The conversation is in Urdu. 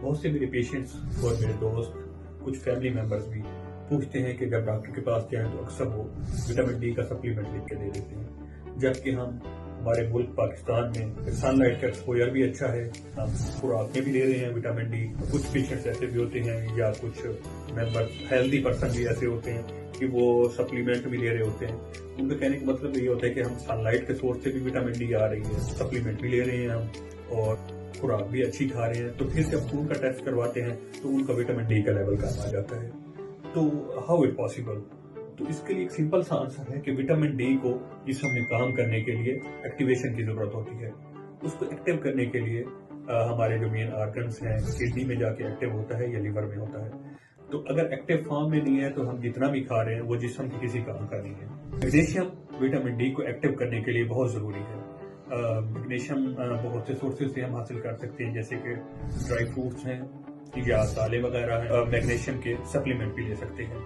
بہت سے میرے پیشنٹس اور میرے دوست کچھ فیملی ممبرز بھی پوچھتے ہیں کہ جب ڈاکٹر کے پاس جائیں تو اکثر وہ وٹامن ڈی کا سپلیمنٹ لکھ کے دے دیتے ہیں، جبکہ ہمارے ملک پاکستان میں سن لائٹ کا ایکسپوجر بھی اچھا ہے، ہم خوراک میں بھی لے رہے ہیں وٹامن ڈی۔ کچھ پیشنٹس ایسے بھی ہوتے ہیں یا کچھ ممبر ہیلدی پرسن بھی ایسے ہوتے ہیں کہ وہ سپلیمنٹ بھی لے رہے ہوتے ہیں۔ ان کا کہنے کا مطلب یہ ہوتا ہے کہ ہم سن لائٹ کے سورس سے بھی وٹامن ڈی آ رہی ہے، سپلیمنٹ بھی لے رہے ہیں ہم اور خوراک بھی اچھی کھا رہے ہیں، تو پھر جب خون کا ٹیسٹ کرواتے ہیں تو ان کا وٹامن ڈی کا لیول کم آ جاتا ہے۔ تو ہاؤ اٹ پاسبل؟ تو اس کے لیے ایک سمپل سا آنسر ہے کہ وٹامن ڈی کو جسم میں کام کرنے کے لیے ایکٹیویشن کی ضرورت ہوتی ہے۔ اس کو ایکٹیو کرنے کے لیے ہمارے جو مین آرگنس ہیں کڈنی میں جا کے ایکٹیو ہوتا ہے یا لیور میں ہوتا ہے۔ تو اگر ایکٹیو فارم میں نہیں ہے تو ہم جتنا بھی کھا رہے ہیں وہ جسم کے کسی کام کا نہیں ہے۔ میگنیشیم وٹامن ڈی کو ایکٹیو کرنے کے لیے بہت ضروری ہے۔ میگنیشیم بہت سے سورسز سے ہم حاصل کر سکتے ہیں، جیسے کہ ڈرائی فروٹس ہیں یا دالیں وغیرہ ہیں، میگنیشیم کے سپلیمنٹ بھی لے سکتے ہیں۔